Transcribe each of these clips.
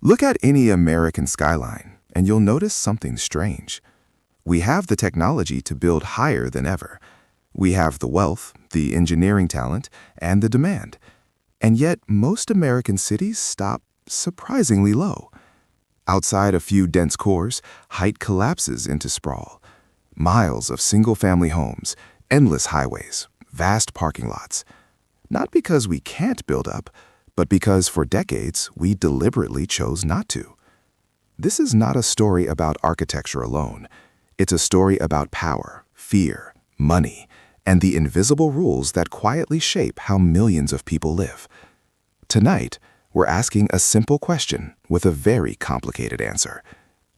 Look at any American skyline, and you'll notice something strange. We have the technology to build higher than ever. We have the wealth, the engineering talent, and the demand. And yet, most American cities stop surprisingly low. Outside a few dense cores, height collapses into sprawl. Miles of single-family homes, endless highways, vast parking lots. Not because we can't build up, but because for decades we deliberately chose not to. This is not a story about architecture alone. It's a story about power, fear, money, and the invisible rules that quietly shape how millions of people live. Tonight, we're asking a simple question with a very complicated answer.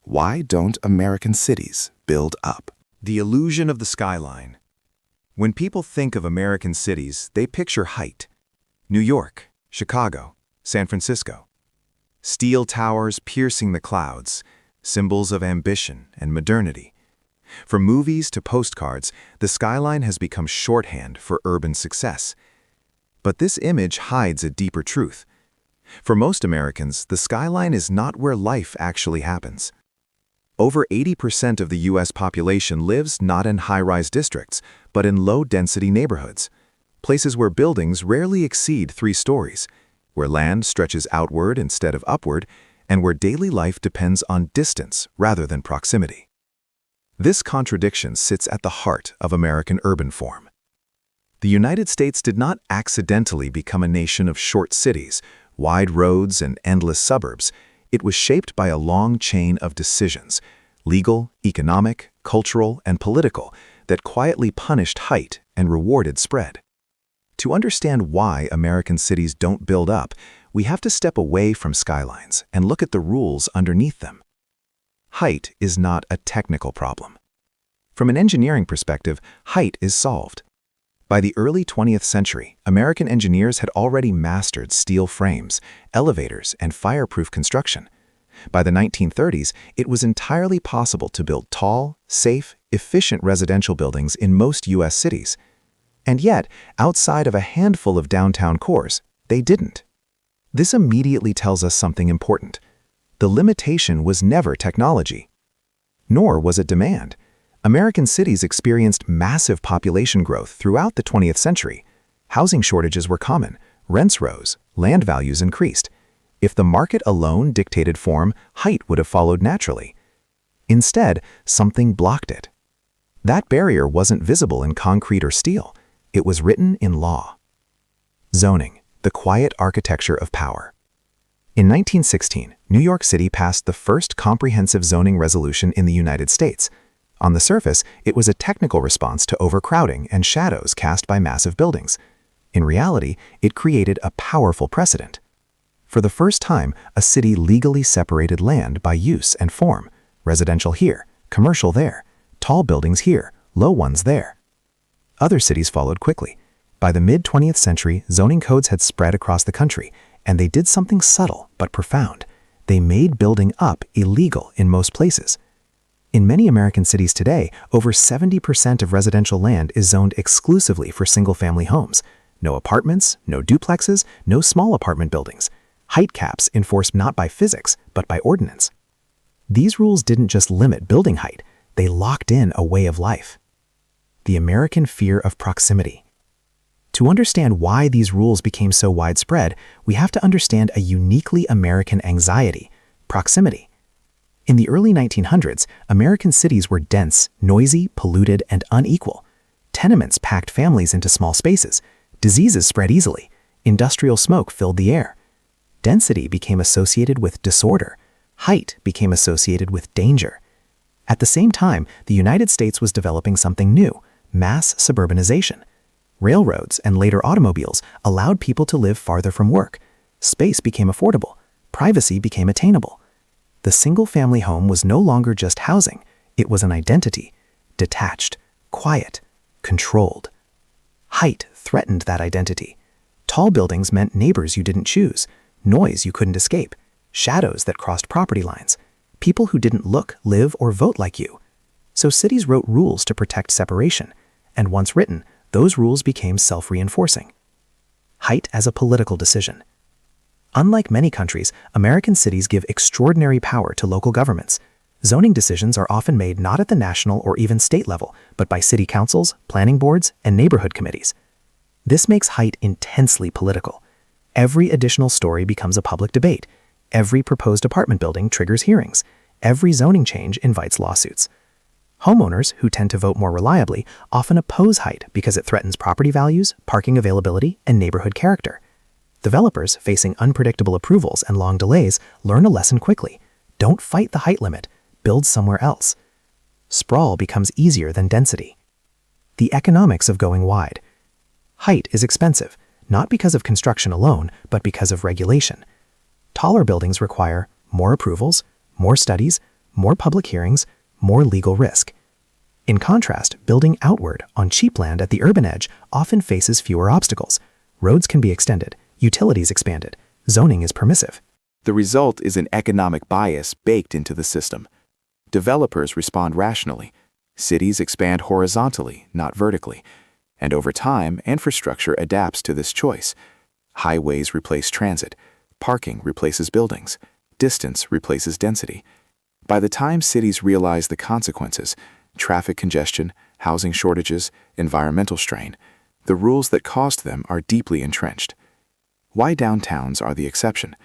Why don't American cities build up? The illusion of the skyline. When people think of American cities, they picture height. New York, Chicago, San Francisco. Steel towers piercing the clouds, symbols of ambition and modernity. From movies to postcards, the skyline has become shorthand for urban success. But this image hides a deeper truth. For most Americans, the skyline is not where life actually happens. Over 80% of the U.S. population lives not in high-rise districts, but in low-density neighborhoods, places where buildings rarely exceed 3 stories, where land stretches outward instead of upward, and where daily life depends on distance rather than proximity. This contradiction sits at the heart of American urban form. The United States did not accidentally become a nation of short cities, wide roads, and endless suburbs. It was shaped by a long chain of decisions, legal, economic, cultural, and political, that quietly punished height and rewarded spread. To understand why American cities don't build up, we have to step away from skylines and look at the rules underneath them. Height is not a technical problem. From an engineering perspective, height is solved. By the early 20th century, American engineers had already mastered steel frames, elevators, and fireproof construction. By the 1930s, it was entirely possible to build tall, safe, efficient residential buildings in most U.S. cities. And yet, outside of a handful of downtown cores, they didn't. This immediately tells us something important. The limitation was never technology, nor was it demand. American cities experienced massive population growth throughout the 20th century. Housing shortages were common, rents rose, land values increased. If the market alone dictated form, height would have followed naturally. Instead, something blocked it. That barrier wasn't visible in concrete or steel. It was written in law. Zoning, the quiet architecture of power. In 1916, New York City passed the first comprehensive zoning resolution in the United States. On the surface, it was a technical response to overcrowding and shadows cast by massive buildings. In reality, it created a powerful precedent. For the first time, a city legally separated land by use and form: residential here, commercial there, tall buildings here, low ones there. Other cities followed quickly. By the mid-20th century, zoning codes had spread across the country, and they did something subtle but profound. They made building up illegal in most places. In many American cities today, over 70% of residential land is zoned exclusively for single-family homes. No apartments, no duplexes, no small apartment buildings. Height caps enforced not by physics, but by ordinance. These rules didn't just limit building height, they locked in a way of life. The American fear of proximity. To understand why these rules became so widespread, we have to understand a uniquely American anxiety: proximity. In the early 1900s, American cities were dense, noisy, polluted, and unequal. Tenements packed families into small spaces. Diseases spread easily. Industrial smoke filled the air. Density became associated with disorder. Height became associated with danger. At the same time, the United States was developing something new: mass suburbanization. Railroads and later automobiles allowed people to live farther from work. Space became affordable. Privacy became attainable. The single-family home was no longer just housing, it was an identity: detached, quiet, controlled. Height threatened that identity. Tall buildings meant neighbors you didn't choose, noise you couldn't escape, shadows that crossed property lines, people who didn't look, live, or vote like you. So cities wrote rules to protect separation, and once written, those rules became self-reinforcing. Height as a political decision. Unlike many countries, American cities give extraordinary power to local governments. Zoning decisions are often made not at the national or even state level, but by city councils, planning boards, and neighborhood committees. This makes height intensely political. Every additional story becomes a public debate. Every proposed apartment building triggers hearings. Every zoning change invites lawsuits. Homeowners, who tend to vote more reliably, often oppose height because it threatens property values, parking availability, and neighborhood character. Developers, facing unpredictable approvals and long delays, learn a lesson quickly. Don't fight the height limit. Build somewhere else. Sprawl becomes easier than density. The economics of going wide. Height is expensive, not because of construction alone, but because of regulation. Taller buildings require more approvals, more studies, more public hearings, more legal risk. In contrast, building outward on cheap land at the urban edge often faces fewer obstacles. Roads can be extended, utilities expanded, zoning is permissive. The result is an economic bias baked into the system. Developers respond rationally. Cities expand horizontally, not vertically. And over time, infrastructure adapts to this choice. Highways replace transit. Parking replaces buildings. Distance replaces density. By the time cities realize the consequences, traffic congestion, housing shortages, environmental strain, the rules that caused them are deeply entrenched. Why downtowns are the exception?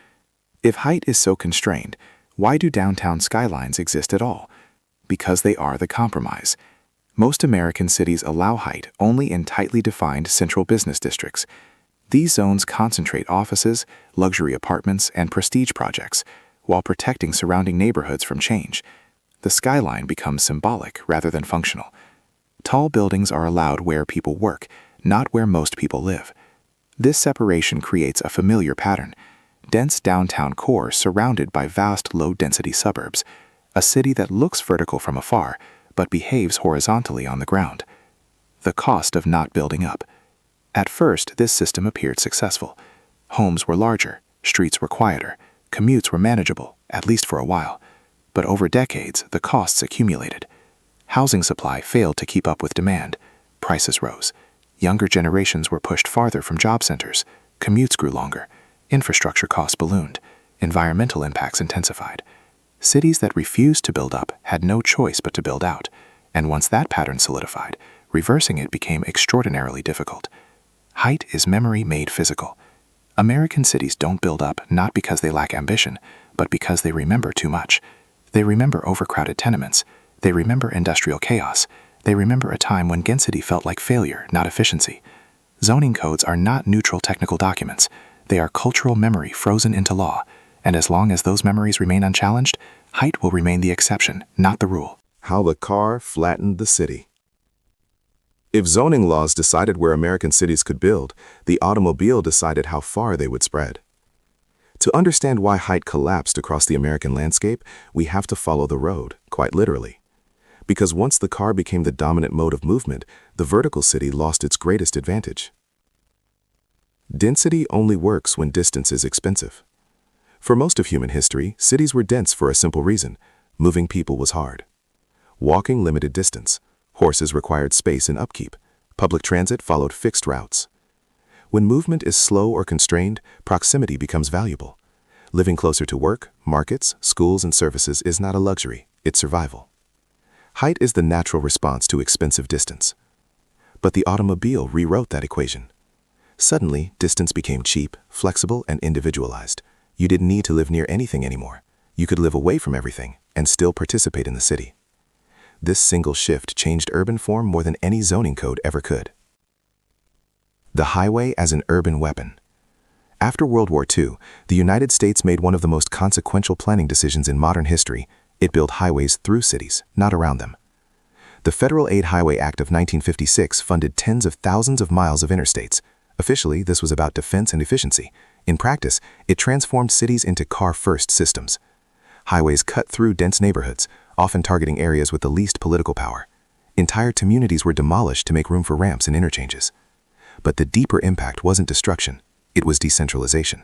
If height is so constrained, why do downtown skylines exist at all? Because they are the compromise. Most American cities allow height only in tightly defined central business districts. These zones concentrate offices, luxury apartments, and prestige projects, while protecting surrounding neighborhoods from change. The skyline becomes symbolic rather than functional. Tall buildings are allowed where people work, not where most people live. This separation creates a familiar pattern. Dense downtown core surrounded by vast low-density suburbs, a city that looks vertical from afar, but behaves horizontally on the ground. The cost of not building up. At first, this system appeared successful. Homes were larger, streets were quieter, commutes were manageable, at least for a while. But over decades, the costs accumulated. Housing supply failed to keep up with demand. Prices rose. Younger generations were pushed farther from job centers. Commutes grew longer. Infrastructure costs ballooned. Environmental impacts intensified. Cities that refused to build up had no choice but to build out. And once that pattern solidified, reversing it became extraordinarily difficult. Height is memory made physical. American cities don't build up not because they lack ambition, but because they remember too much. They remember overcrowded tenements. They remember industrial chaos. They remember a time when density felt like failure, not efficiency. Zoning codes are not neutral technical documents. They are cultural memory frozen into law. And as long as those memories remain unchallenged, height will remain the exception, not the rule. How the car flattened the city. If zoning laws decided where American cities could build, the automobile decided how far they would spread. To understand why height collapsed across the American landscape, we have to follow the road, quite literally. Because once the car became the dominant mode of movement, the vertical city lost its greatest advantage. Density only works when distance is expensive. For most of human history, cities were dense for a simple reason: moving people was hard. Walking limited distance. Horses required space and upkeep. Public transit followed fixed routes. When movement is slow or constrained, proximity becomes valuable. Living closer to work, markets, schools, and services is not a luxury, it's survival. Height is the natural response to expensive distance. But the automobile rewrote that equation. Suddenly, distance became cheap, flexible, and individualized. You didn't need to live near anything anymore. You could live away from everything and still participate in the city. This single shift changed urban form more than any zoning code ever could. The highway as an urban weapon. After World War II, the United States made one of the most consequential planning decisions in modern history. It built highways through cities, not around them. The Federal Aid Highway Act of 1956 funded tens of thousands of miles of interstates. Officially, this was about defense and efficiency. In practice, it transformed cities into car-first systems. Highways cut through dense neighborhoods, often targeting areas with the least political power. Entire communities were demolished to make room for ramps and interchanges. But the deeper impact wasn't destruction, it was decentralization.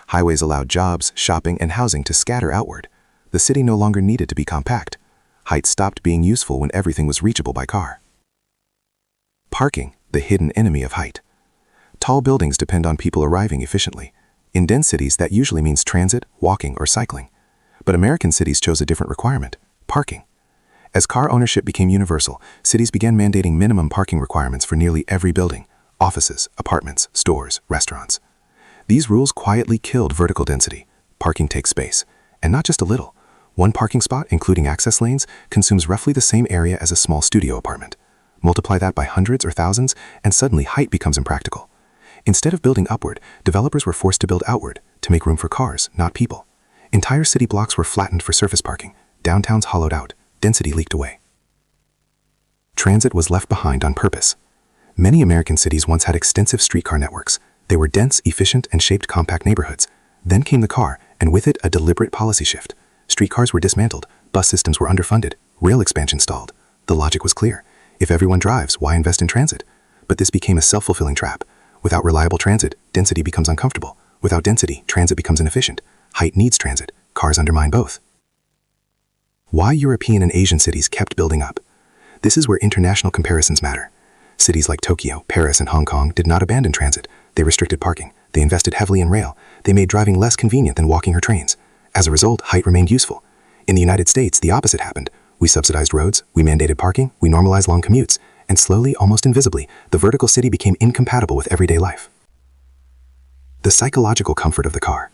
Highways allowed jobs, shopping, and housing to scatter outward. The city no longer needed to be compact. Height stopped being useful when everything was reachable by car. Parking, the hidden enemy of height. Tall buildings depend on people arriving efficiently. In dense cities, that usually means transit, walking, or cycling. But American cities chose a different requirement: parking. As car ownership became universal, cities began mandating minimum parking requirements for nearly every building: offices, apartments, stores, restaurants. These rules quietly killed vertical density. Parking takes space, and not just a little. One parking spot, including access lanes, consumes roughly the same area as a small studio apartment. Multiply that by hundreds or thousands, and suddenly height becomes impractical. Instead of building upward, developers were forced to build outward, to make room for cars, not people. Entire city blocks were flattened for surface parking, downtowns hollowed out, density leaked away. Transit was left behind on purpose. Many American cities once had extensive streetcar networks. They were dense, efficient, and shaped compact neighborhoods. Then came the car, and with it a deliberate policy shift. Streetcars were dismantled, bus systems were underfunded, rail expansion stalled. The logic was clear. If everyone drives, why invest in transit? But this became a self-fulfilling trap. Without reliable transit, density becomes uncomfortable. Without density, transit becomes inefficient. Height needs transit. Cars undermine both. Why European and Asian cities kept building up? This is where international comparisons matter. Cities like Tokyo, Paris, and Hong Kong did not abandon transit. They restricted parking. They invested heavily in rail. They made driving less convenient than walking or trains. As a result, height remained useful. In the United States, the opposite happened. We subsidized roads, we mandated parking, we normalized long commutes, and slowly, almost invisibly, the vertical city became incompatible with everyday life. The psychological comfort of the car.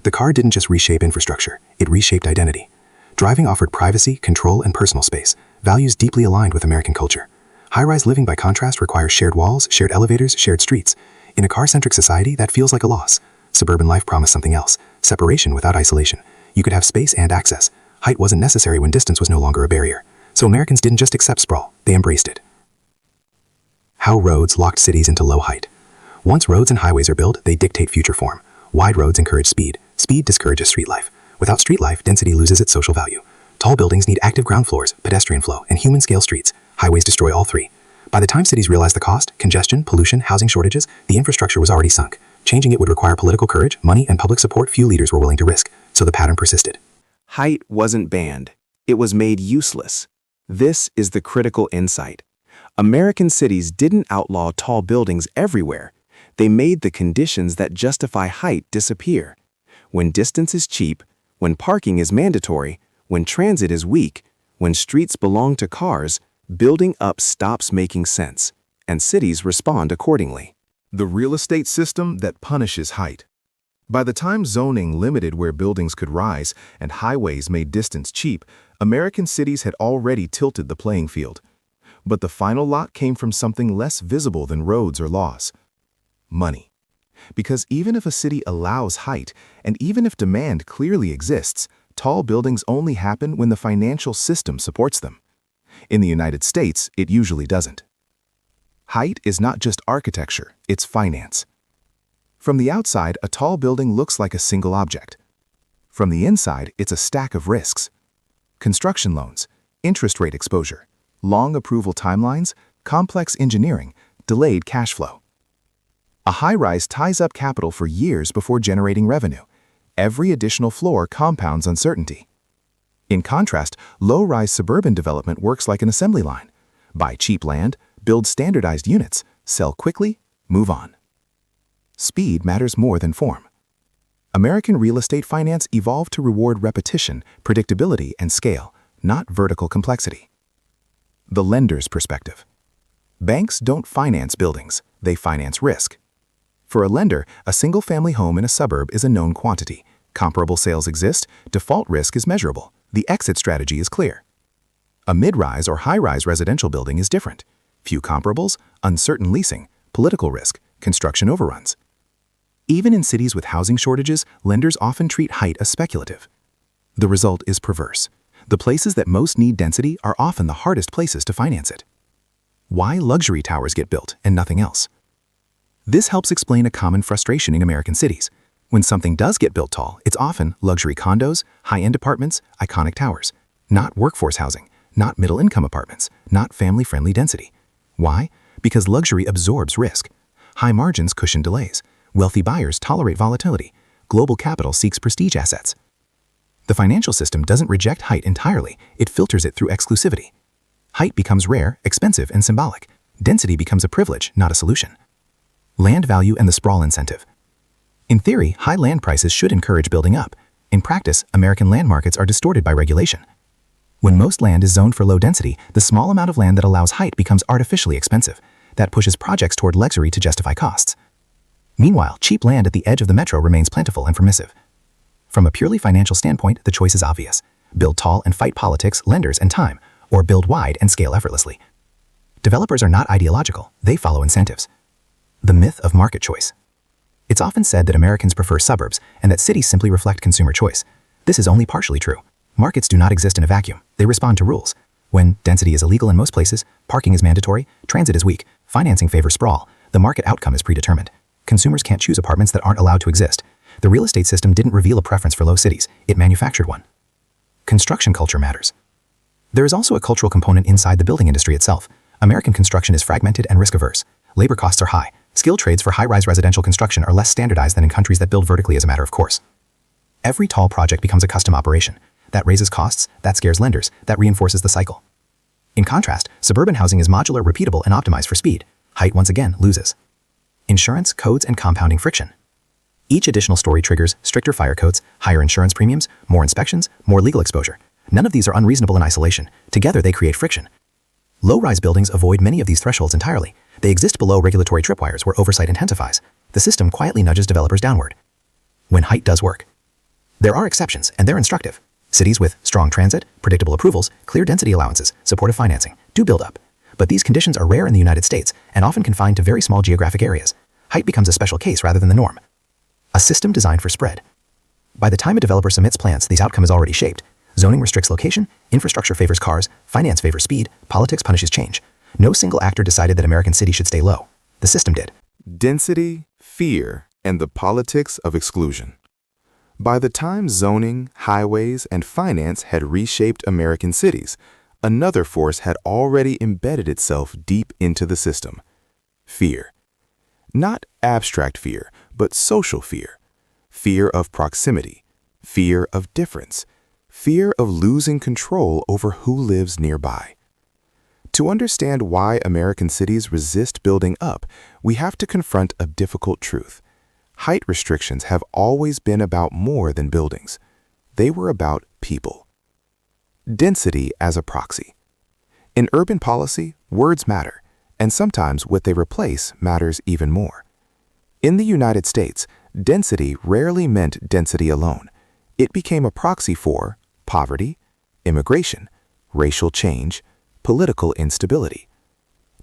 The car didn't just reshape infrastructure, it reshaped identity. Driving offered privacy, control, and personal space, values deeply aligned with American culture. High-rise living, by contrast, requires shared walls, shared elevators, shared streets. In a car-centric society, that feels like a loss. Suburban life promised something else: separation without isolation. You could have space and access. Height wasn't necessary when distance was no longer a barrier. So Americans didn't just accept sprawl, they embraced it. How roads locked cities into low height. Once roads and highways are built, they dictate future form. Wide roads encourage speed. Speed discourages street life. Without street life, density loses its social value. Tall buildings need active ground floors, pedestrian flow, and human-scale streets. Highways destroy all three. By the time cities realized the cost, congestion, pollution, housing shortages, the infrastructure was already sunk. Changing it would require political courage, money, and public support few leaders were willing to risk, so the pattern persisted. Height wasn't banned. It was made useless. This is the critical insight. American cities didn't outlaw tall buildings everywhere. They made the conditions that justify height disappear. When distance is cheap, when parking is mandatory, when transit is weak, when streets belong to cars, building up stops making sense, and cities respond accordingly. The real estate system that punishes height. By the time zoning limited where buildings could rise and highways made distance cheap, American cities had already tilted the playing field. But the final lot came from something less visible than roads or laws: money. Because even if a city allows height, and even if demand clearly exists, tall buildings only happen when the financial system supports them. In the United States, it usually doesn't. Height is not just architecture, it's finance. From the outside, a tall building looks like a single object. From the inside, it's a stack of risks: construction loans, interest rate exposure, long approval timelines, complex engineering, delayed cash flow. A high-rise ties up capital for years before generating revenue. Every additional floor compounds uncertainty. In contrast, low-rise suburban development works like an assembly line. Buy cheap land, build standardized units, sell quickly, move on. Speed matters more than form. American real estate finance evolved to reward repetition, predictability, and scale, not vertical complexity. The lender's perspective. Banks don't finance buildings, they finance risk. For a lender, a single-family home in a suburb is a known quantity. Comparable sales exist, default risk is measurable, the exit strategy is clear. A mid-rise or high-rise residential building is different. Few comparables, uncertain leasing, political risk, construction overruns. Even in cities with housing shortages, lenders often treat height as speculative. The result is perverse. The places that most need density are often the hardest places to finance it. Why luxury towers get built and nothing else? This helps explain a common frustration in American cities. When something does get built tall, it's often luxury condos, high-end apartments, iconic towers, not workforce housing, not middle-income apartments, not family-friendly density. Why? Because luxury absorbs risk. High margins cushion delays. Wealthy buyers tolerate volatility. Global capital seeks prestige assets. The financial system doesn't reject height entirely, it filters it through exclusivity. Height becomes rare, expensive, and symbolic. Density becomes a privilege, not a solution. Land value and the sprawl incentive. In theory, high land prices should encourage building up. In practice, American land markets are distorted by regulation. When most land is zoned for low density, the small amount of land that allows height becomes artificially expensive. That pushes projects toward luxury to justify costs. Meanwhile, cheap land at the edge of the metro remains plentiful and permissive. From a purely financial standpoint, the choice is obvious. Build tall and fight politics, lenders, and time, or build wide and scale effortlessly. Developers are not ideological, they follow incentives. The myth of market choice. It's often said that Americans prefer suburbs and that cities simply reflect consumer choice. This is only partially true. Markets do not exist in a vacuum. They respond to rules. When density is illegal in most places, parking is mandatory, transit is weak, financing favors sprawl, the market outcome is predetermined. Consumers can't choose apartments that aren't allowed to exist. The real estate system didn't reveal a preference for low cities. It manufactured one. Construction culture matters. There is also a cultural component inside the building industry itself. American construction is fragmented and risk-averse. Labor costs are high. Skilled trades for high-rise residential construction are less standardized than in countries that build vertically as a matter of course. Every tall project becomes a custom operation. That raises costs, that scares lenders, that reinforces the cycle. In contrast, suburban housing is modular, repeatable, and optimized for speed. Height once again loses. Insurance, codes, and compounding friction. Each additional story triggers stricter fire codes, higher insurance premiums, more inspections, more legal exposure. None of these are unreasonable in isolation. Together, they create friction. Low-rise buildings avoid many of these thresholds entirely. They exist below regulatory tripwires where oversight intensifies. The system quietly nudges developers downward. When height does work. There are exceptions, and they're instructive. Cities with strong transit, predictable approvals, clear density allowances, supportive financing, do build up. But these conditions are rare in the United States and often confined to very small geographic areas. Height becomes a special case rather than the norm. A system designed for spread. By the time a developer submits plans, the outcome is already shaped. Zoning restricts location, infrastructure favors cars, finance favors speed, politics punishes change. No single actor decided that American cities should stay low. The system did. Density, fear, and the politics of exclusion. By the time zoning, highways, and finance had reshaped American cities, another force had already embedded itself deep into the system. Fear. Not abstract fear, but social fear. Fear of proximity. Fear of difference. Fear of losing control over who lives nearby. To understand why American cities resist building up, we have to confront a difficult truth. Height restrictions have always been about more than buildings. They were about people. Density as a proxy. In urban policy, words matter, and sometimes what they replace matters even more. In the United States, density rarely meant density alone. It became a proxy for poverty, immigration, racial change, political instability.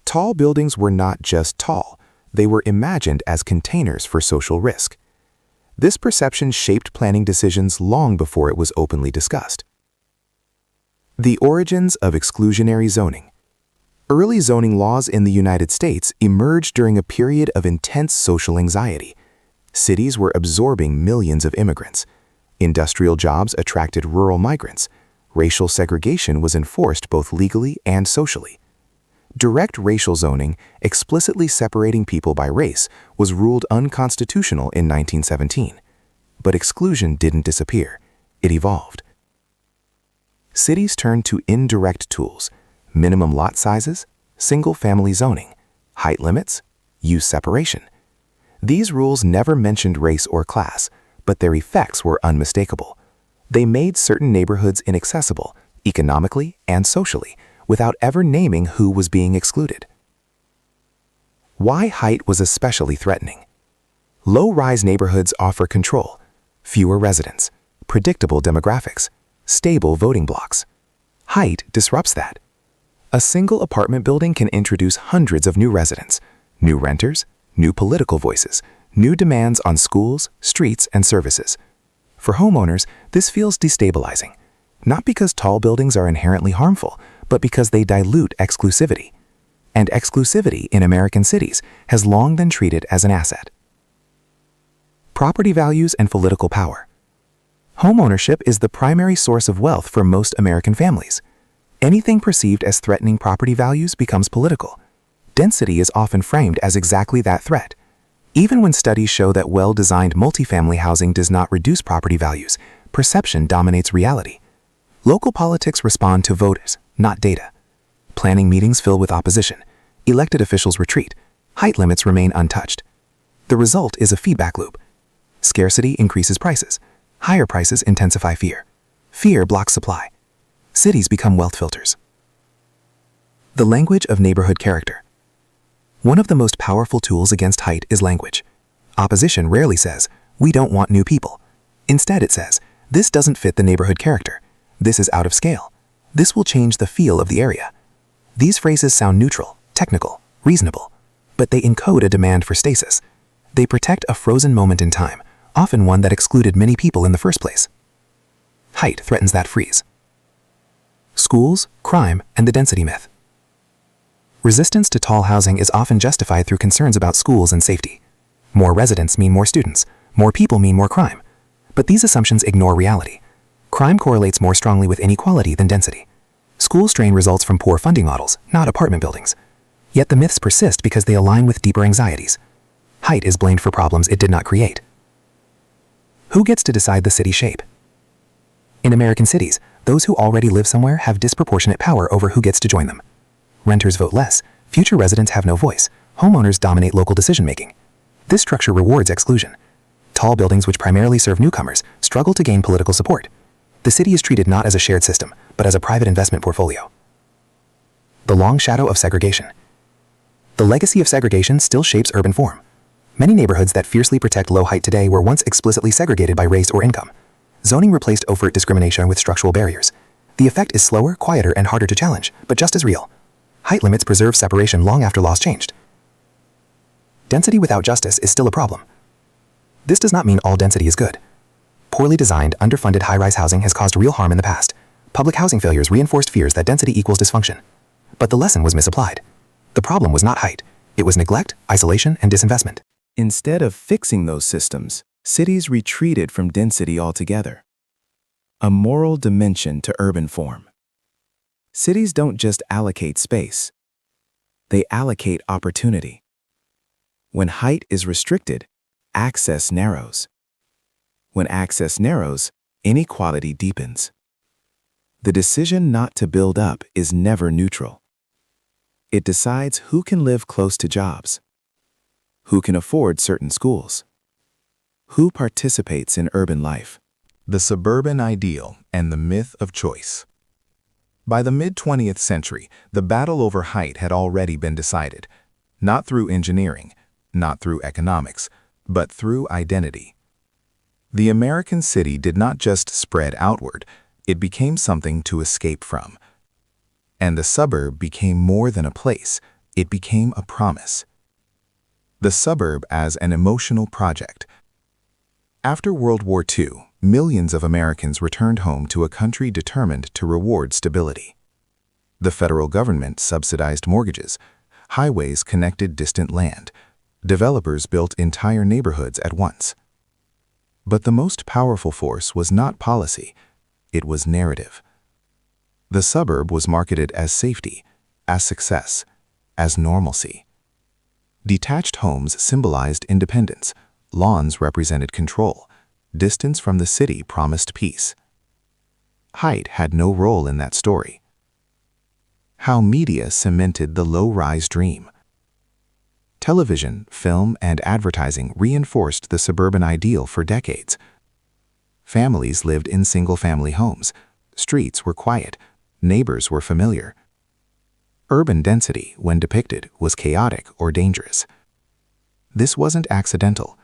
Tall buildings were not just tall. They were imagined as containers for social risk. This perception shaped planning decisions long before it was openly discussed. The origins of exclusionary zoning. Early zoning laws in the United States emerged during a period of intense social anxiety. Cities were absorbing millions of immigrants. Industrial jobs attracted rural migrants. Racial segregation was enforced both legally and socially. Direct racial zoning, explicitly separating people by race, was ruled unconstitutional in 1917. But exclusion didn't disappear. It evolved. Cities turned to indirect tools: minimum lot sizes, single-family zoning, height limits, use separation. These rules never mentioned race or class, but their effects were unmistakable. They made certain neighborhoods inaccessible, economically and socially, without ever naming who was being excluded. Why height was especially threatening. Low-rise neighborhoods offer control, fewer residents, predictable demographics, stable voting blocks. Height disrupts that. A single apartment building can introduce hundreds of new residents, new renters, new political voices, new demands on schools, streets, and services. For homeowners, this feels destabilizing, not because tall buildings are inherently harmful, but because they dilute exclusivity. And exclusivity in American cities has long been treated as an asset. Property values and political power. Homeownership is the primary source of wealth for most American families. Anything perceived as threatening property values becomes political. Density is often framed as exactly that threat. Even when studies show that well-designed multifamily housing does not reduce property values, perception dominates reality. Local politics respond to voters, not data. Planning meetings fill with opposition. Elected officials retreat. Height limits remain untouched. The result is a feedback loop. Scarcity increases prices. Higher prices intensify fear. Fear blocks supply. Cities become wealth filters. The language of neighborhood character. One of the most powerful tools against height is language. Opposition rarely says, "We don't want new people." Instead, it says, "This doesn't fit the neighborhood character. This is out of scale. This will change the feel of the area." These phrases sound neutral, technical, reasonable, but they encode a demand for stasis. They protect a frozen moment in time, often one that excluded many people in the first place. Height threatens that freeze. Schools, crime, and the density myth. Resistance to tall housing is often justified through concerns about schools and safety. More residents mean more students. More people mean more crime. But these assumptions ignore reality. Crime correlates more strongly with inequality than density. School strain results from poor funding models, not apartment buildings. Yet the myths persist because they align with deeper anxieties. Height is blamed for problems it did not create. Who gets to decide the city's shape? In American cities, those who already live somewhere have disproportionate power over who gets to join them. Renters vote less, future residents have no voice, homeowners dominate local decision-making. This structure rewards exclusion. Tall buildings which primarily serve newcomers struggle to gain political support. The city is treated not as a shared system, but as a private investment portfolio. The long shadow of segregation. The legacy of segregation still shapes urban form. Many neighborhoods that fiercely protect low height today were once explicitly segregated by race or income. Zoning replaced overt discrimination with structural barriers. The effect is slower, quieter, and harder to challenge, but just as real. Height limits preserve separation long after laws changed. Density without justice is still a problem. This does not mean all density is good. Poorly designed, underfunded high-rise housing has caused real harm in the past. Public housing failures reinforced fears that density equals dysfunction. But the lesson was misapplied. The problem was not height. It was neglect, isolation, and disinvestment. Instead of fixing those systems, cities retreated from density altogether. A moral dimension to urban form. Cities don't just allocate space. They allocate opportunity. When height is restricted, access narrows. When access narrows, inequality deepens. The decision not to build up is never neutral. It decides who can live close to jobs, who can afford certain schools, who participates in urban life. The suburban ideal and the myth of choice. By the mid-20th century, the battle over height had already been decided, not through engineering, not through economics, but through identity. The American city did not just spread outward, it became something to escape from. And the suburb became more than a place, it became a promise. The suburb as an emotional project. After World War II, millions of Americans returned home to a country determined to reward stability. The federal government subsidized mortgages, highways connected distant land, developers built entire neighborhoods at once. But the most powerful force was not policy, it was narrative. The suburb was marketed as safety, as success, as normalcy. Detached homes symbolized independence, lawns represented control, distance from the city promised peace. Height had no role in that story. How media cemented the low-rise dream. Television, film, and advertising reinforced the suburban ideal for decades. Families lived in single-family homes. Streets were quiet. Neighbors were familiar. Urban density, when depicted, was chaotic or dangerous. This wasn't accidental.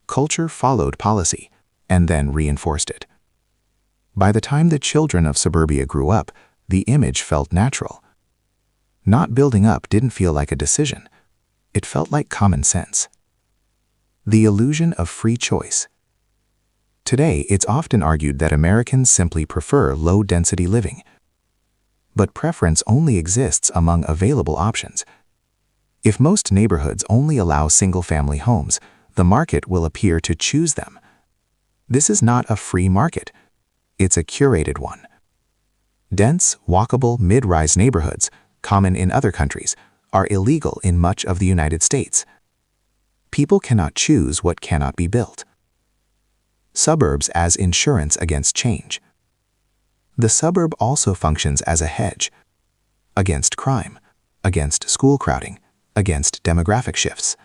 Culture followed policy, and then reinforced it. By the time the children of suburbia grew up, the image felt natural. Not building up didn't feel like a decision. It felt like common sense. The illusion of free choice. Today, it's often argued that Americans simply prefer low-density living. But preference only exists among available options. If most neighborhoods only allow single-family homes, the market will appear to choose them. This is not a free market. It's a curated one. Dense, walkable, mid-rise neighborhoods, common in other countries, are illegal in much of the United States. People cannot choose what cannot be built. Suburbs as insurance against change. The suburb also functions as a hedge against crime, against school crowding, against demographic shifts.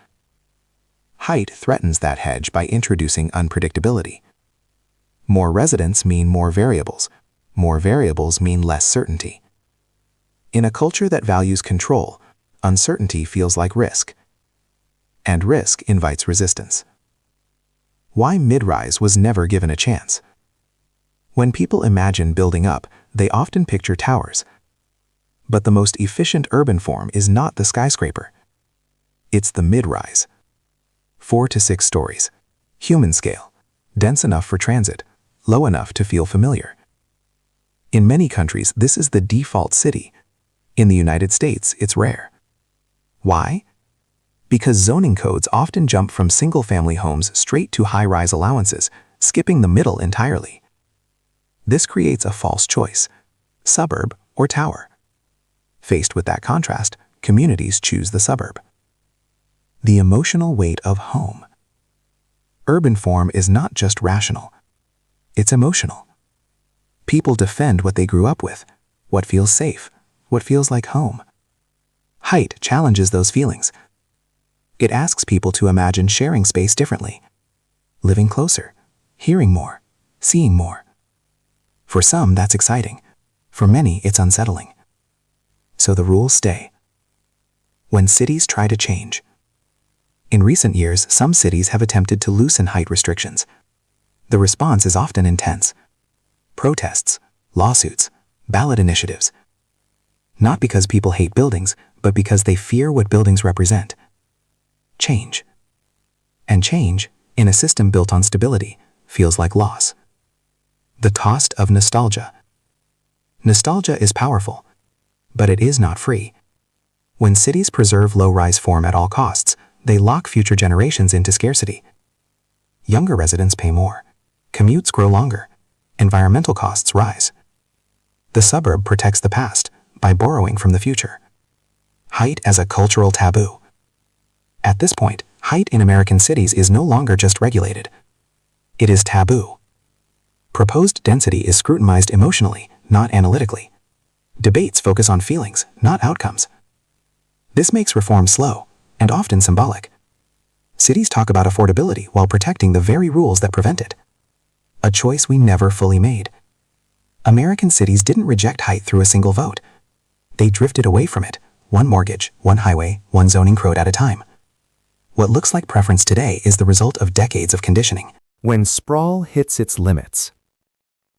Height threatens that hedge by introducing unpredictability. More residents mean more variables. More variables mean less certainty. In a culture that values control, uncertainty feels like risk. And risk invites resistance. Why mid-rise was never given a chance. When people imagine building up, they often picture towers. But the most efficient urban form is not the skyscraper. It's the mid-rise. 4 to 6 stories. Human scale. Dense enough for transit. Low enough to feel familiar. In many countries, this is the default city. In the United States, it's rare. Why? Because zoning codes often jump from single-family homes straight to high-rise allowances, skipping the middle entirely. This creates a false choice: suburb or tower. Faced with that contrast, communities choose the suburb. The emotional weight of home. Urban form is not just rational. It's emotional. People defend what they grew up with, what feels safe, what feels like home. Height challenges those feelings. It asks people to imagine sharing space differently, living closer, hearing more, seeing more. For some, that's exciting. For many, it's unsettling. So the rules stay. When cities try to change. In recent years, some cities have attempted to loosen height restrictions. The response is often intense. Protests, lawsuits, ballot initiatives. Not because people hate buildings, but because they fear what buildings represent. Change. And change, in a system built on stability, feels like loss. The cost of nostalgia. Nostalgia is powerful, but it is not free. When cities preserve low-rise form at all costs, they lock future generations into scarcity. Younger residents pay more. Commutes grow longer. Environmental costs rise. The suburb protects the past by borrowing from the future. Height as a cultural taboo. At this point, height in American cities is no longer just regulated. It is taboo. Proposed density is scrutinized emotionally, not analytically. Debates focus on feelings, not outcomes. This makes reform slow and often symbolic. Cities talk about affordability while protecting the very rules that prevent it. A choice we never fully made. American cities didn't reject height through a single vote. They drifted away from it, one mortgage, one highway, one zoning code at a time. What looks like preference today is the result of decades of conditioning. When sprawl hits its limits.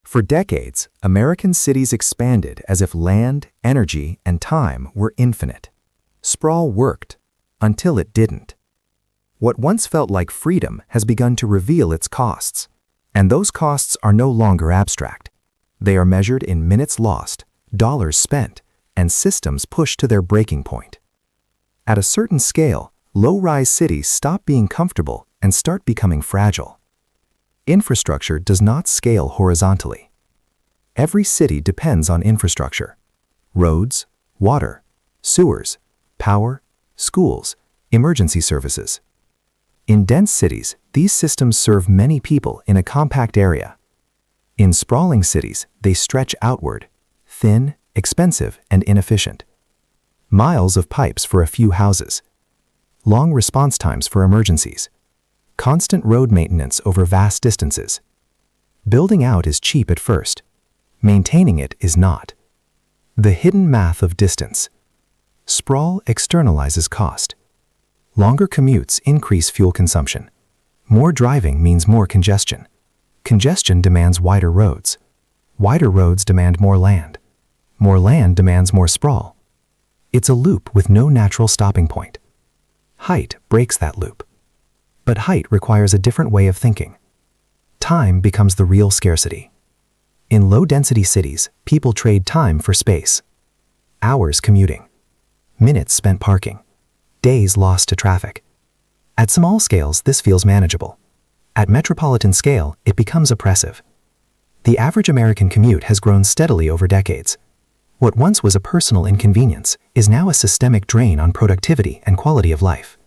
For decades, American cities expanded as if land, energy, and time were infinite. Sprawl worked, until it didn't. What once felt like freedom has begun to reveal its costs. And those costs are no longer abstract. They are measured in minutes lost, dollars spent, and systems pushed to their breaking point. At a certain scale, low-rise cities stop being comfortable and start becoming fragile. Infrastructure does not scale horizontally. Every city depends on infrastructure: roads, water, sewers, power, schools, emergency services. In dense cities, these systems serve many people in a compact area. In sprawling cities, they stretch outward, thin, expensive, and inefficient. Miles of pipes for a few houses. Long response times for emergencies. Constant road maintenance over vast distances. Building out is cheap at first. Maintaining it is not. The hidden math of distance. Sprawl externalizes cost. Longer commutes increase fuel consumption. More driving means more congestion. Congestion demands wider roads. Wider roads demand more land. More land demands more sprawl. It's a loop with no natural stopping point. Height breaks that loop. But height requires a different way of thinking. Time becomes the real scarcity. In low-density cities, people trade time for space. Hours commuting. Minutes spent parking. Days lost to traffic. At small scales, this feels manageable. At metropolitan scale, it becomes oppressive. The average American commute has grown steadily over decades. What once was a personal inconvenience is now a systemic drain on productivity and quality of life.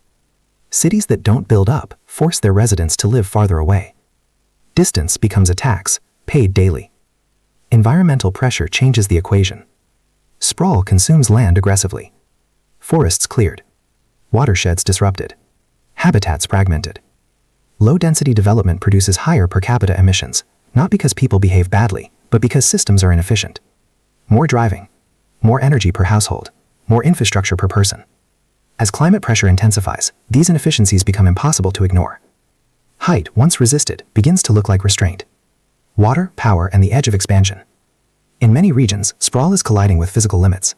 Cities that don't build up force their residents to live farther away. Distance becomes a tax, paid daily. Environmental pressure changes the equation. Sprawl consumes land aggressively. Forests cleared. Watersheds disrupted. Habitats fragmented. Low-density development produces higher per capita emissions, not because people behave badly, but because systems are inefficient. More driving, more energy per household, more infrastructure per person. As climate pressure intensifies, these inefficiencies become impossible to ignore. Height, once resisted, begins to look like restraint. Water, power, and the edge of expansion. In many regions, sprawl is colliding with physical limits.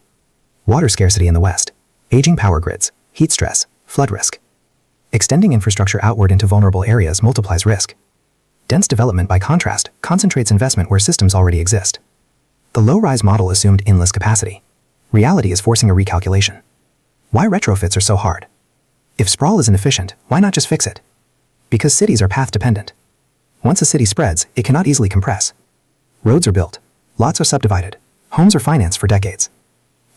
Water scarcity in the West, aging power grids, heat stress, flood risk. Extending infrastructure outward into vulnerable areas multiplies risk. Dense development, by contrast, concentrates investment where systems already exist. The low-rise model assumed endless capacity. Reality is forcing a recalculation. Why retrofits are so hard? If sprawl is inefficient, why not just fix it? Because cities are path-dependent. Once a city spreads, it cannot easily compress. Roads are built, lots are subdivided, homes are financed for decades.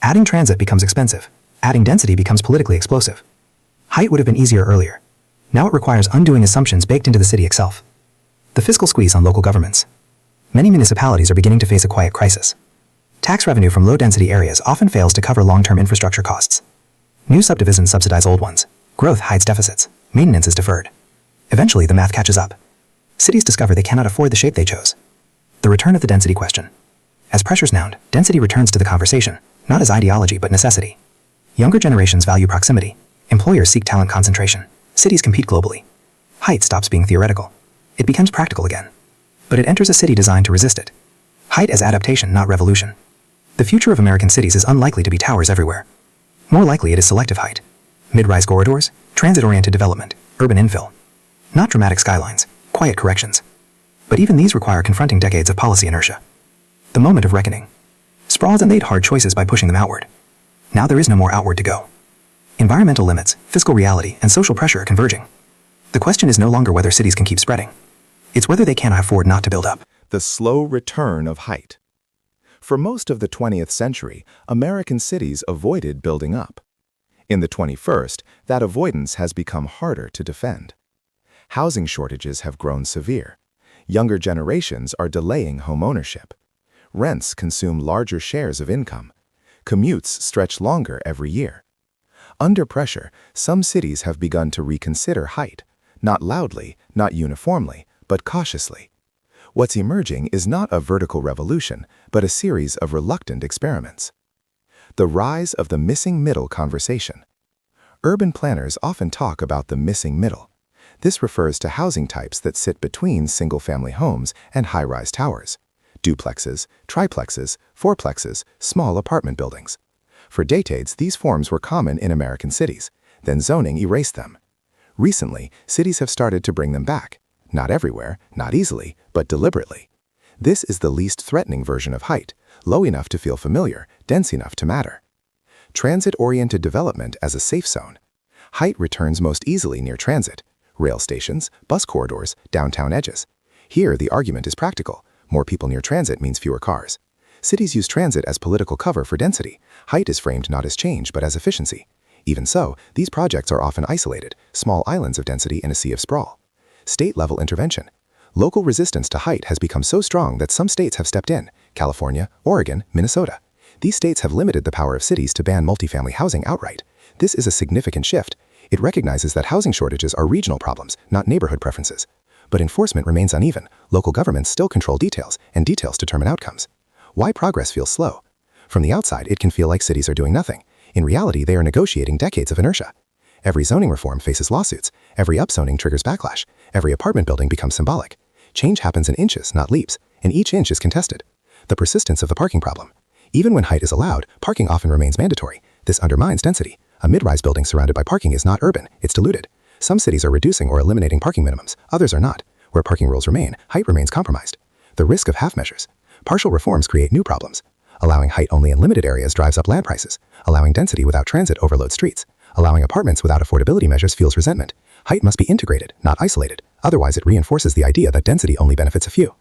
Adding transit becomes expensive. Adding density becomes politically explosive. Height would have been easier earlier. Now it requires undoing assumptions baked into the city itself. The fiscal squeeze on local governments. Many municipalities are beginning to face a quiet crisis. Tax revenue from low-density areas often fails to cover long-term infrastructure costs. New subdivisions subsidize old ones. Growth hides deficits. Maintenance is deferred. Eventually, the math catches up. Cities discover they cannot afford the shape they chose. The return of the density question. As pressures mount, density returns to the conversation, not as ideology but necessity. Younger generations value proximity. Employers seek talent concentration. Cities compete globally. Height stops being theoretical. It becomes practical again. But it enters a city designed to resist it. Height as adaptation, not revolution. The future of American cities is unlikely to be towers everywhere. More likely it is selective height. Mid-rise corridors, transit-oriented development, urban infill. Not dramatic skylines, quiet corrections. But even these require confronting decades of policy inertia. The moment of reckoning. Sprawl hasn't made hard choices by pushing them outward. Now there is no more outward to go. Environmental limits, fiscal reality, and social pressure are converging. The question is no longer whether cities can keep spreading. It's whether they can afford not to build up. The slow return of height. For most of the 20th century, American cities avoided building up. In the 21st, that avoidance has become harder to defend. Housing shortages have grown severe. Younger generations are delaying homeownership. Rents consume larger shares of income. Commutes stretch longer every year. Under pressure, some cities have begun to reconsider height, not loudly, not uniformly, but cautiously. What's emerging is not a vertical revolution, but a series of reluctant experiments. The rise of the missing middle conversation. Urban planners often talk about the missing middle. This refers to housing types that sit between single-family homes and high-rise towers. Duplexes, triplexes, fourplexes, small apartment buildings. For decades, these forms were common in American cities. Then zoning erased them. Recently, cities have started to bring them back. Not everywhere, not easily, but deliberately. This is the least threatening version of height, low enough to feel familiar, dense enough to matter. Transit-oriented development as a safe zone. Height returns most easily near transit. Rail stations, bus corridors, downtown edges. Here, the argument is practical. More people near transit means fewer cars. Cities use transit as political cover for density. Height is framed not as change, but as efficiency. Even so, these projects are often isolated, small islands of density in a sea of sprawl. State-level intervention. Local resistance to height has become so strong that some states have stepped in: California, Oregon, Minnesota. These states have limited the power of cities to ban multifamily housing outright. This is a significant shift. It recognizes that housing shortages are regional problems, not neighborhood preferences. But enforcement remains uneven. Local governments still control details, and details determine outcomes. Why progress feels slow? From the outside, it can feel like cities are doing nothing. In reality, they are negotiating decades of inertia. Every zoning reform faces lawsuits. Every upzoning triggers backlash. Every apartment building becomes symbolic. Change happens in inches, not leaps, and each inch is contested. The persistence of the parking problem. Even when height is allowed, parking often remains mandatory. This undermines density. A mid-rise building surrounded by parking is not urban, it's diluted. Some cities are reducing or eliminating parking minimums, others are not. Where parking rules remain, height remains compromised. The risk of half measures. Partial reforms create new problems. Allowing height only in limited areas drives up land prices. Allowing density without transit overloads streets. Allowing apartments without affordability measures fuels resentment. Height must be integrated, not isolated. Otherwise, it reinforces the idea that density only benefits a few.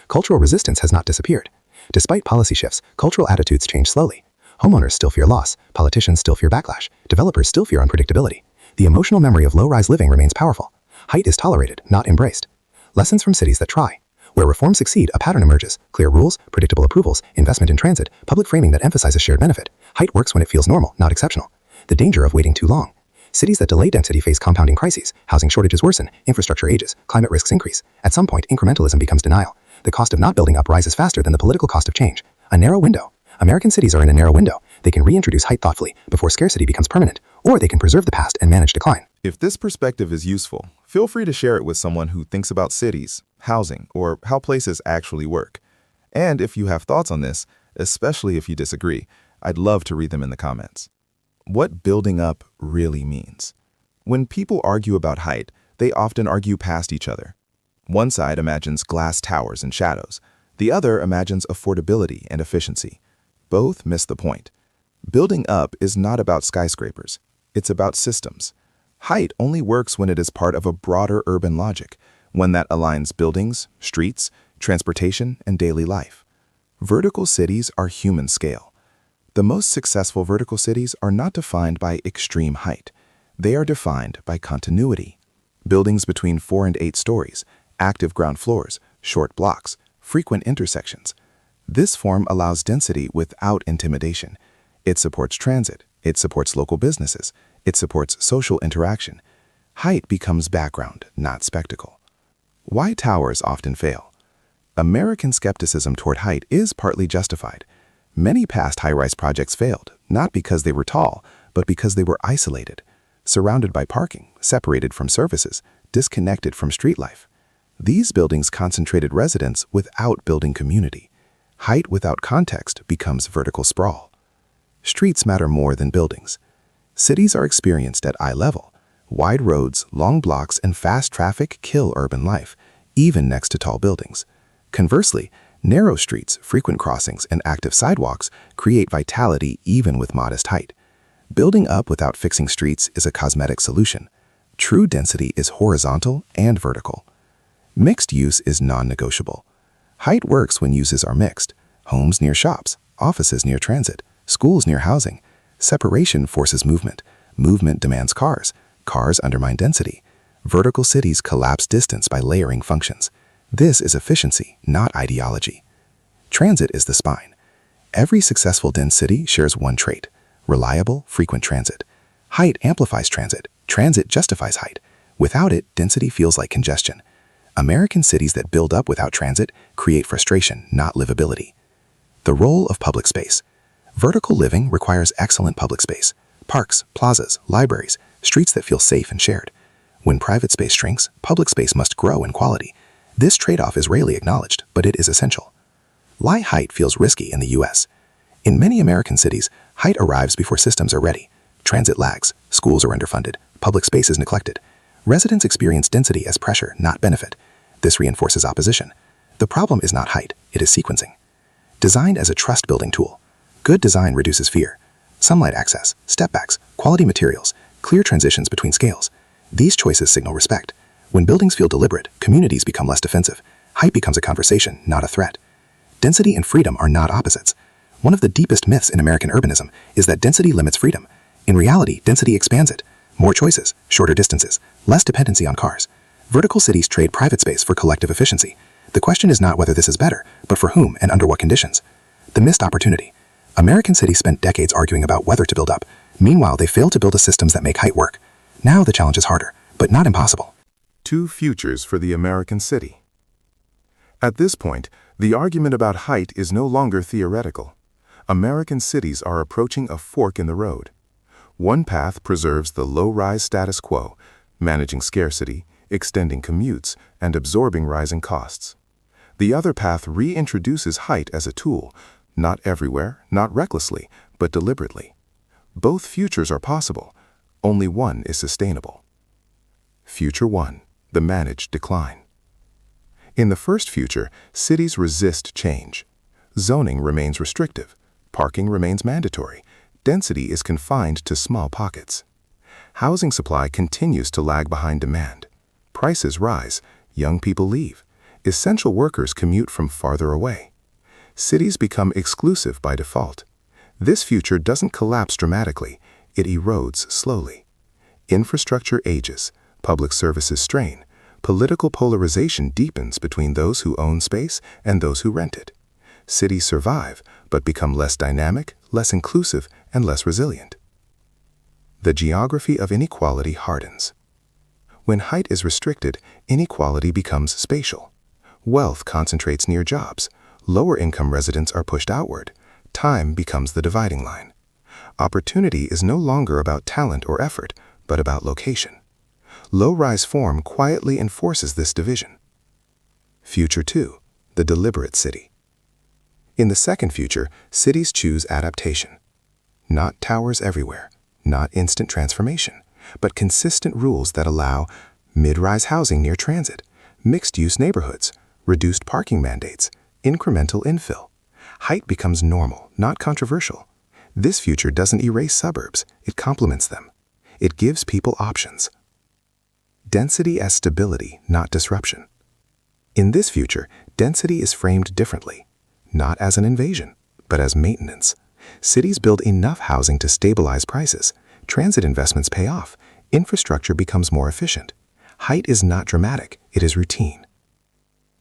Cultural resistance has not disappeared. Despite policy shifts, cultural attitudes change slowly. Homeowners still fear loss. Politicians still fear backlash. Developers still fear unpredictability. The emotional memory of low-rise living remains powerful. Height is tolerated, not embraced. Lessons from cities that try. Where reforms succeed, a pattern emerges. Clear rules, predictable approvals, investment in transit, public framing that emphasizes shared benefit. Height works when it feels normal, not exceptional. The danger of waiting too long. Cities that delay density face compounding crises. Housing shortages worsen, infrastructure ages, climate risks increase. At some point, incrementalism becomes denial. The cost of not building up rises faster than the political cost of change. A narrow window. American cities are in a narrow window. They can reintroduce height thoughtfully before scarcity becomes permanent, or they can preserve the past and manage decline. If this perspective is useful, feel free to share it with someone who thinks about cities, housing, or how places actually work. And if you have thoughts on this, especially if you disagree, I'd love to read them in the comments. What building up really means. When people argue about height, they often argue past each other. One side imagines glass towers and shadows. The other imagines affordability and efficiency. Both miss the point. Building up is not about skyscrapers. It's about systems. Height only works when it is part of a broader urban logic, one that aligns buildings, streets, transportation, and daily life. Vertical cities are human scale. The most successful vertical cities are not defined by extreme height. They are defined by continuity. Buildings between 4 and 8 stories, active ground floors, short blocks, frequent intersections. This form allows density without intimidation. It supports transit. It supports local businesses. It supports social interaction. Height becomes background, not spectacle. Why towers often fail? American skepticism toward height is partly justified. Many past high-rise projects failed, not because they were tall, but because they were isolated, surrounded by parking, separated from services, disconnected from street life. These buildings concentrated residents without building community. Height without context becomes vertical sprawl. Streets matter more than buildings. Cities are experienced at eye level. Wide roads, long blocks, and fast traffic kill urban life, even next to tall buildings. Conversely, narrow streets, frequent crossings, and active sidewalks create vitality even with modest height. Building up without fixing streets is a cosmetic solution. True density is horizontal and vertical. Mixed use is non-negotiable. Height works when uses are mixed. Homes near shops, offices near transit, schools near housing. Separation forces movement. Movement demands cars. Cars undermine density. Vertical cities collapse distance by layering functions. This is efficiency, not ideology. Transit is the spine. Every successful dense city shares one trait: reliable, frequent transit. Height amplifies transit. Transit justifies height. Without it, density feels like congestion. American cities that build up without transit create frustration, not livability. The role of public space. Vertical living requires excellent public space. Parks, plazas, libraries, streets that feel safe and shared. When private space shrinks, public space must grow in quality. This trade-off is rarely acknowledged, but it is essential. Why height feels risky in the U.S. In many American cities, height arrives before systems are ready. Transit lags, schools are underfunded, public space is neglected. Residents experience density as pressure, not benefit. This reinforces opposition. The problem is not height, it is sequencing. Designed as a trust-building tool, good design reduces fear. Sunlight access, step-backs, quality materials, clear transitions between scales. These choices signal respect. When buildings feel deliberate, communities become less defensive. Height becomes a conversation, not a threat. Density and freedom are not opposites. One of the deepest myths in American urbanism is that density limits freedom. In reality, density expands it. More choices, shorter distances, less dependency on cars. Vertical cities trade private space for collective efficiency. The question is not whether this is better, but for whom and under what conditions. The missed opportunity. American cities spent decades arguing about whether to build up. Meanwhile, they failed to build systems that make height work. Now the challenge is harder, but not impossible. Two futures for the American city. At this point, the argument about height is no longer theoretical. American cities are approaching a fork in the road. One path preserves the low-rise status quo, managing scarcity, extending commutes, and absorbing rising costs. The other path reintroduces height as a tool, not everywhere, not recklessly, but deliberately. Both futures are possible. Only one is sustainable. Future 1. The managed decline. In the first future, cities resist change. Zoning remains restrictive. Parking remains mandatory. Density is confined to small pockets. Housing supply continues to lag behind demand. Prices rise. Young people leave. Essential workers commute from farther away. Cities become exclusive by default. This future doesn't collapse dramatically. It erodes slowly. Infrastructure ages. Public services strain. Political polarization deepens between those who own space and those who rent it. Cities survive, but become less dynamic, less inclusive, and less resilient. The geography of inequality hardens. When height is restricted, inequality becomes spatial. Wealth concentrates near jobs. Lower-income residents are pushed outward. Time becomes the dividing line. Opportunity is no longer about talent or effort, but about location. Low-rise form quietly enforces this division. Future 2. The deliberate city. In the second future, cities choose adaptation. Not towers everywhere, not instant transformation, but consistent rules that allow mid-rise housing near transit, mixed-use neighborhoods, reduced parking mandates, incremental infill. Height becomes normal, not controversial. This future doesn't erase suburbs, it complements them. It gives people options. Density as stability, not disruption. In this future, density is framed differently, not as an invasion, but as maintenance. Cities build enough housing to stabilize prices. Transit investments pay off. Infrastructure becomes more efficient. Height is not dramatic, it is routine.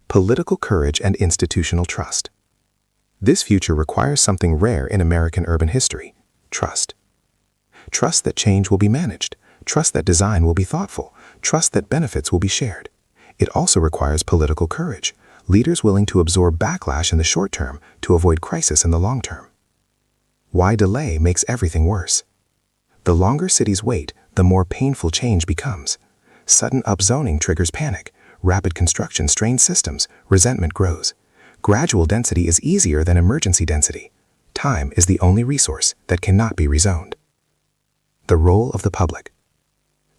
Political courage and institutional trust. This future requires something rare in American urban history: trust. Trust that change will be managed. Trust that design will be thoughtful. Trust that benefits will be shared. It also requires political courage, leaders willing to absorb backlash in the short term to avoid crisis in the long term. Why delay makes everything worse. The longer cities wait, the more painful change becomes. Sudden upzoning triggers panic. Rapid construction strains systems. Resentment grows. Gradual density is easier than emergency density. Time is the only resource that cannot be rezoned. The role of the public.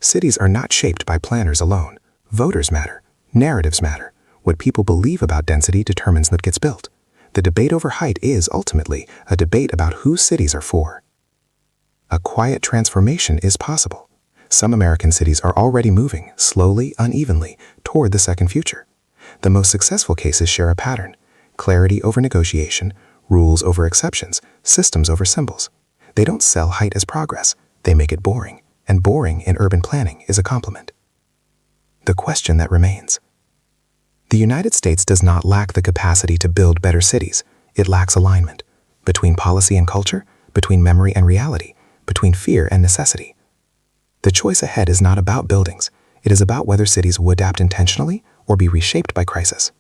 Cities are not shaped by planners alone. Voters matter. Narratives matter. What people believe about density determines what gets built. The debate over height is, ultimately, a debate about whose cities are for. A quiet transformation is possible. Some American cities are already moving, slowly, unevenly, toward the second future. The most successful cases share a pattern: clarity over negotiation, rules over exceptions, systems over symbols. They don't sell height as progress, they make it boring, and boring in urban planning is a compliment. The question that remains. The United States does not lack the capacity to build better cities. It lacks alignment between policy and culture, between memory and reality, between fear and necessity. The choice ahead is not about buildings. It is about whether cities will adapt intentionally or be reshaped by crisis.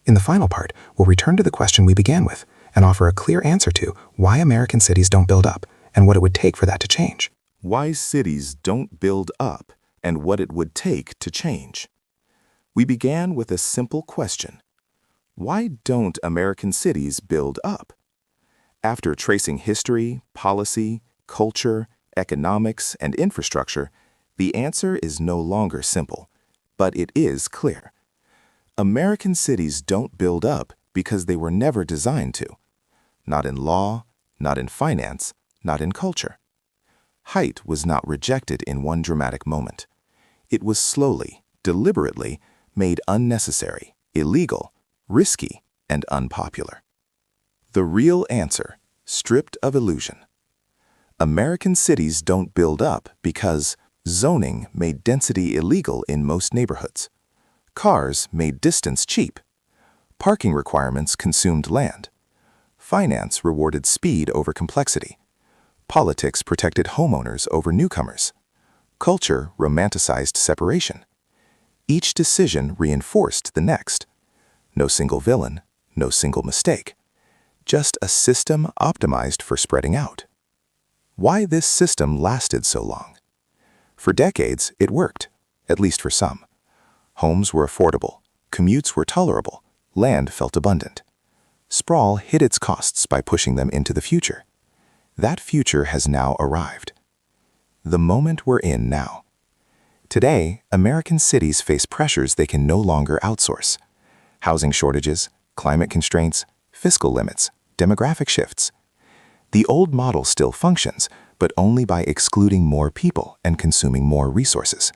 In the final part, we'll return to the question we began with and offer a clear answer to why American cities don't build up and what it would take for that to change. Why cities don't build up and what it would take to change. We began with a simple question: why don't American cities build up? After tracing history, policy, culture, economics, and infrastructure, the answer is no longer simple, but it is clear. American cities don't build up because they were never designed to. Not in law, not in finance, not in culture. Height was not rejected in one dramatic moment. It was slowly, deliberately, made unnecessary, illegal, risky, and unpopular. The real answer, stripped of illusion. American cities don't build up because zoning made density illegal in most neighborhoods. Cars made distance cheap. Parking requirements consumed land. Finance rewarded speed over complexity. Politics protected homeowners over newcomers. Culture romanticized separation. Each decision reinforced the next. No single villain, no single mistake. Just a system optimized for spreading out. Why this system lasted so long? For decades, it worked, at least for some. Homes were affordable, commutes were tolerable, land felt abundant. Sprawl hid its costs by pushing them into the future. That future has now arrived. The moment we're in now. Today, American cities face pressures they can no longer outsource. Housing shortages, climate constraints, fiscal limits, demographic shifts. The old model still functions, but only by excluding more people and consuming more resources.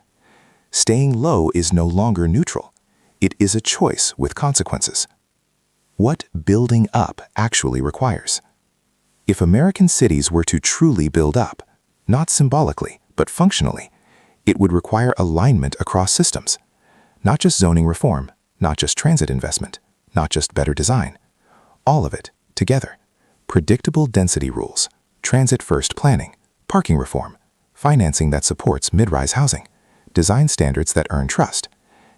Staying low is no longer neutral. It is a choice with consequences. What building up actually requires. If American cities were to truly build up, not symbolically, but functionally, it would require alignment across systems. Not just zoning reform, not just transit investment, not just better design. All of it, together. Predictable density rules, transit-first planning, parking reform, financing that supports mid-rise housing, design standards that earn trust,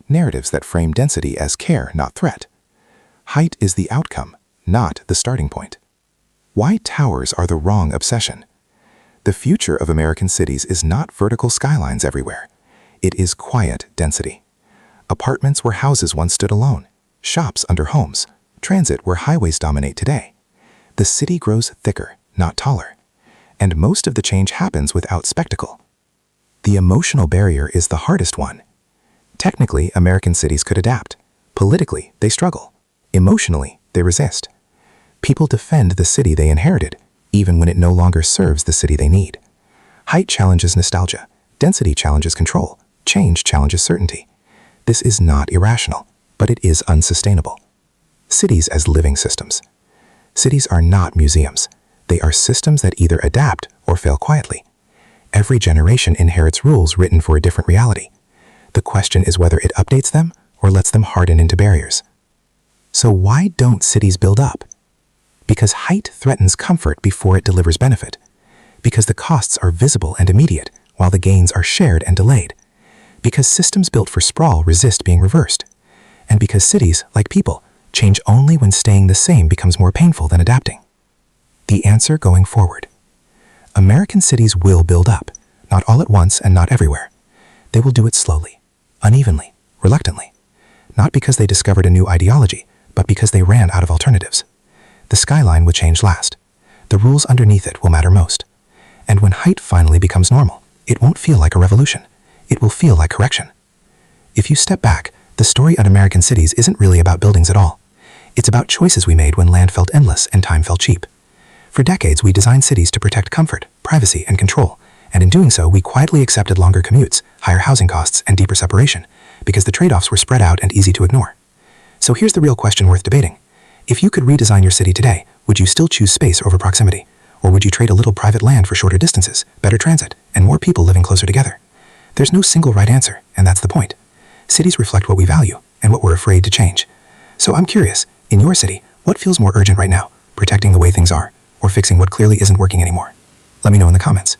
narratives that frame density as care, not threat. Height is the outcome, not the starting point. Why towers are the wrong obsession? The future of American cities is not vertical skylines everywhere. It is quiet density. Apartments where houses once stood alone, shops under homes, transit where highways dominate today. The city grows thicker, not taller. And most of the change happens without spectacle. The emotional barrier is the hardest one. Technically, American cities could adapt. Politically, they struggle. Emotionally, they resist. People defend the city they inherited, even when it no longer serves the city they need. Height challenges nostalgia. Density challenges control. Change challenges certainty. This is not irrational, but it is unsustainable. Cities as living systems. Cities are not museums. They are systems that either adapt or fail quietly. Every generation inherits rules written for a different reality. The question is whether it updates them or lets them harden into barriers. So why don't cities build up? Because height threatens comfort before it delivers benefit. Because the costs are visible and immediate, while the gains are shared and delayed. Because systems built for sprawl resist being reversed. And because cities, like people, change only when staying the same becomes more painful than adapting. The answer going forward. American cities will build up, not all at once and not everywhere. They will do it slowly, unevenly, reluctantly. Not because they discovered a new ideology, but because they ran out of alternatives. The skyline will change last. The rules underneath it will matter most. And when height finally becomes normal, it won't feel like a revolution. It will feel like correction. If you step back, the story on American cities isn't really about buildings at all. It's about choices we made when land felt endless and time felt cheap. For decades, we designed cities to protect comfort, privacy, and control. And in doing so, we quietly accepted longer commutes, higher housing costs, and deeper separation, because the trade-offs were spread out and easy to ignore. So here's the real question worth debating. If you could redesign your city today, would you still choose space over proximity? Or would you trade a little private land for shorter distances, better transit, and more people living closer together? There's no single right answer, and that's the point. Cities reflect what we value and what we're afraid to change. So I'm curious, in your city, what feels more urgent right now? Protecting the way things are, or fixing what clearly isn't working anymore? Let me know in the comments.